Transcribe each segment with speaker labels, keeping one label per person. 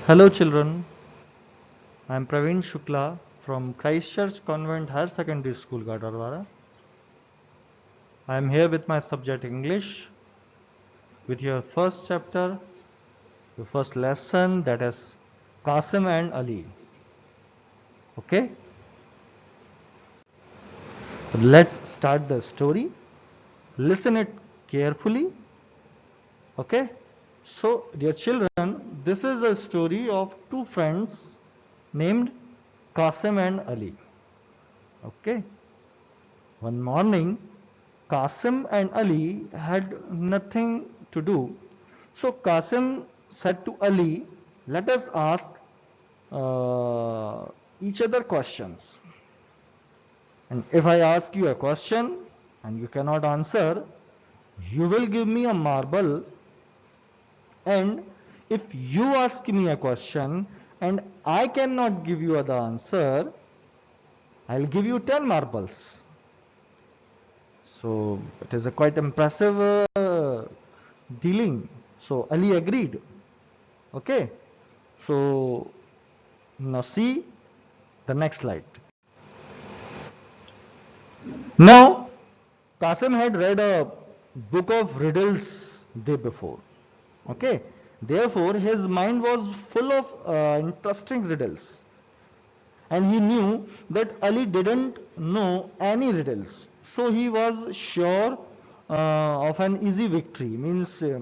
Speaker 1: Hello children, I am Praveen Shukla from Christchurch Convent Higher Secondary School, Gadarwara. I am here with my subject English with your first chapter, your first lesson, that is Qasim and Ali. Okay, let's start the story. Listen it carefully. Okay, so dear children, this is a story of two friends named Qasim and Ali. Okay, one morning Qasim and Ali had nothing to do. So Qasim said to Ali, let us ask each other questions. And if I ask you a question and you cannot answer, you will give me a marble. And if you ask me a question and I cannot give you the answer, I'll give you 10 marbles. So it is a quite impressive dealing. So Ali agreed. Okay. So now see the next slide. Now Qasim had read a book of riddles day before. Okay. Therefore his mind was full of interesting riddles. And he knew that Ali didn't know any riddles. So he was sure of an easy victory. Means he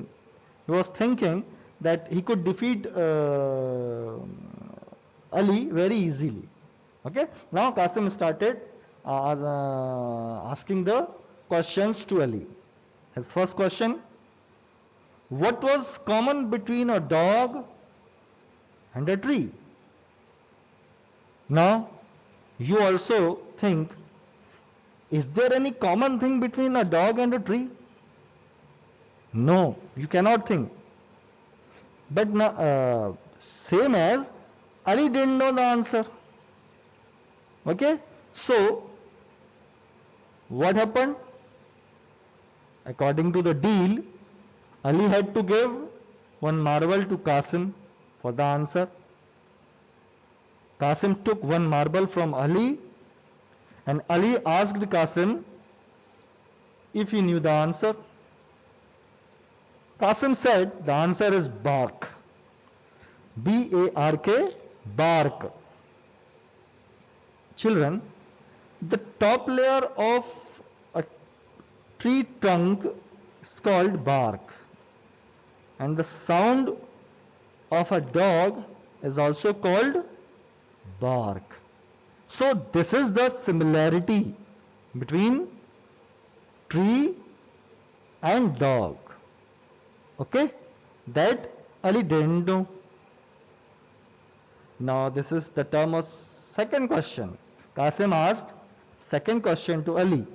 Speaker 1: was thinking that he could defeat Ali very easily. Okay. Now Qasim started asking the questions to Ali. His first question: what was common between a dog and a tree? Now you also think, is there any common thing between a dog and a tree? No, you cannot think. But same as Ali didn't know the answer. Okay, so what happened? According to the deal, Ali had to give one marble to Qasim for the answer. Qasim took one marble from Ali and Ali asked Qasim if he knew the answer. Qasim said the answer is bark. B-A-R-K, bark. Children, the top layer of a tree trunk is called bark, and the sound of a dog is also called bark. So this is the similarity between tree and dog. Okay, that Ali didn't know. Now this is the term of second question. Qasim asked second question to Ali.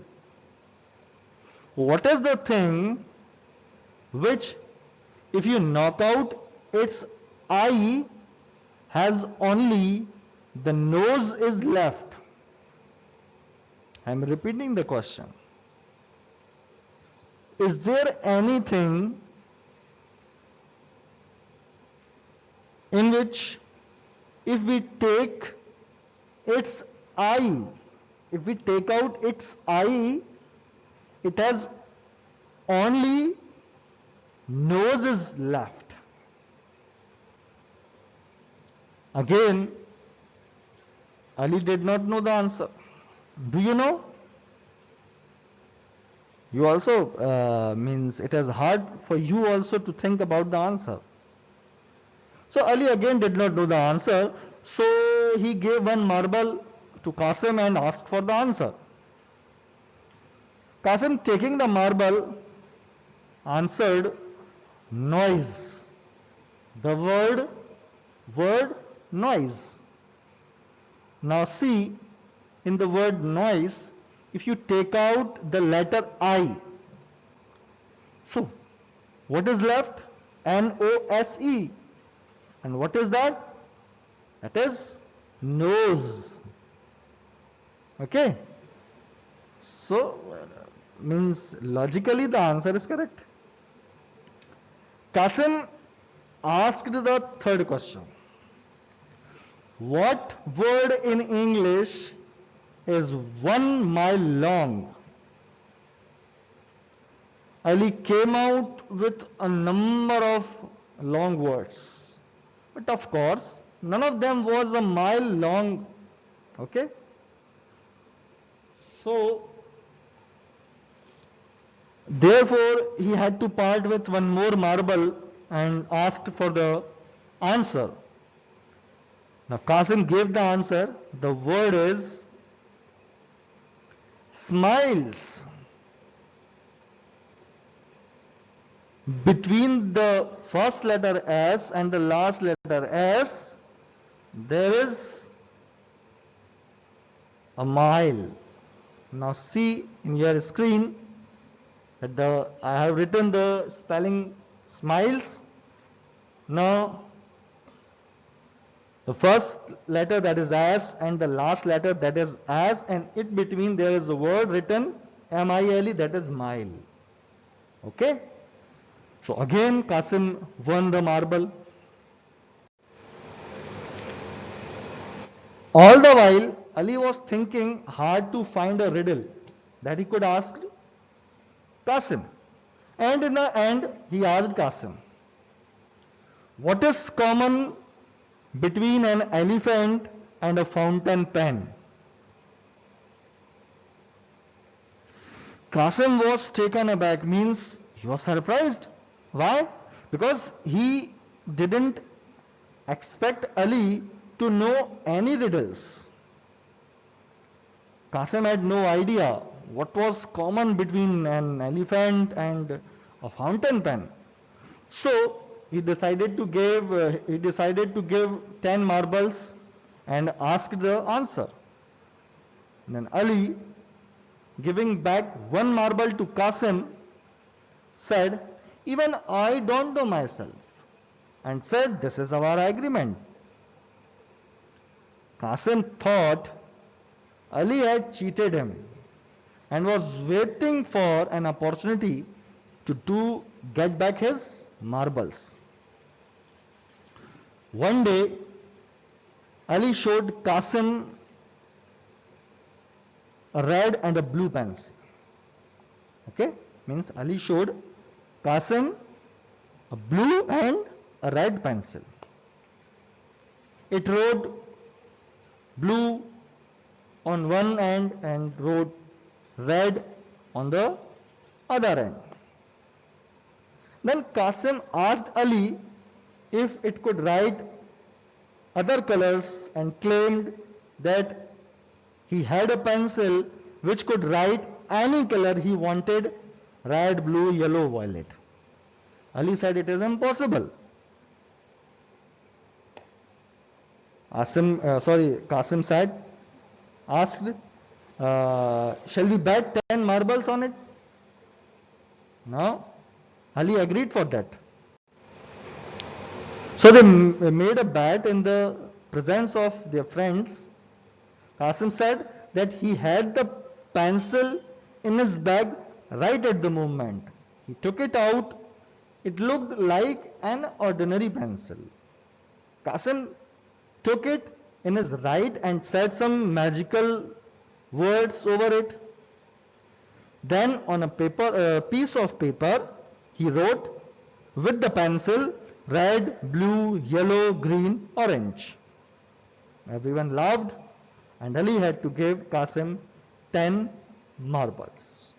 Speaker 1: What is the thing which, if you knock out its eye, has only the nose is left? I am repeating the question. Is there anything in which, if we take its eye, if we take out its eye, it has only nose is left? Again, Ali did not know the answer. Do you know? You also means it is hard for you also to think about the answer. So Ali again did not know the answer. So he gave one marble to Qasim and asked for the answer. Qasim, taking the marble, answered noise. The word noise. Now see, in the word noise, if you take out the letter I, so what is left? N-O-S-E. And what is that? That is nose. Okay. So means logically the answer is correct. Qasim asked the third question. What word in English is 1 mile long? Ali came out with a number of long words. But of course, none of them was a mile long. Okay? So, therefore, he had to part with one more marble and asked for the answer. Now, Qasim gave the answer. The word is smiles. Between the first letter S and the last letter S, there is a mile. Now see in your screen that I have written the spelling smiles. Now the first letter, that is S, and the last letter, that is S, and in between there is a word written M-I-L-E, that is mile. Okay? So again Qasim won the marble. All the while Ali was thinking hard to find a riddle that he could ask Qasim. And in the end he asked Qasim, what is common between an elephant and a fountain pen? Qasim was taken aback, means he was surprised. Why? Because he didn't expect Ali to know any riddles. Qasim had no idea what was common between an elephant and a fountain pen. So he decided to give 10 marbles and asked the answer. Then Ali, giving back one marble to Qasim, said, even I don't know myself, and said, this is our agreement. Qasim thought Ali had cheated him and was waiting for an opportunity to get back his marbles. One day, Ali showed Qasim a red and a blue pencil. Okay? Means Ali showed Qasim a blue and a red pencil. It wrote blue on one end and wrote red on the other end. Then Qasim asked Ali if it could write other colors and claimed that he had a pencil which could write any color he wanted, red, blue, yellow, violet. Ali said it is impossible. Qasim said, asked, shall we bet 10 marbles on it? No. Ali agreed for that. So they made a bet in the presence of their friends. Qasim said that he had the pencil in his bag right at the moment. He took it out. It looked like an ordinary pencil. Qasim took it in his right and said some magical words over it. Then on a piece of paper, he wrote with the pencil red, blue, yellow, green, orange. Everyone laughed and Ali had to give Qasim 10 marbles.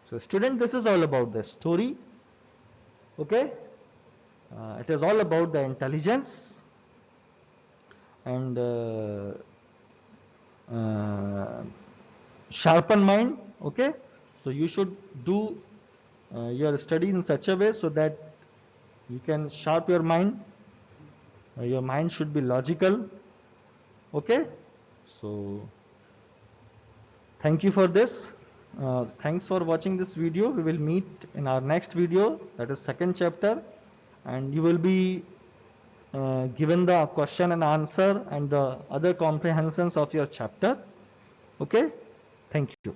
Speaker 1: So student, this is all about the story. Okay? It is all about the intelligence and sharpen mind. Okay? So you should do your study in such a way so that you can sharp your mind. Your mind should be logical. Okay? So thank you for this. Thanks for watching this video. We will meet in our next video, that is second chapter, and you will be given the question and answer and the other comprehensions of your chapter. Okay? Thank you.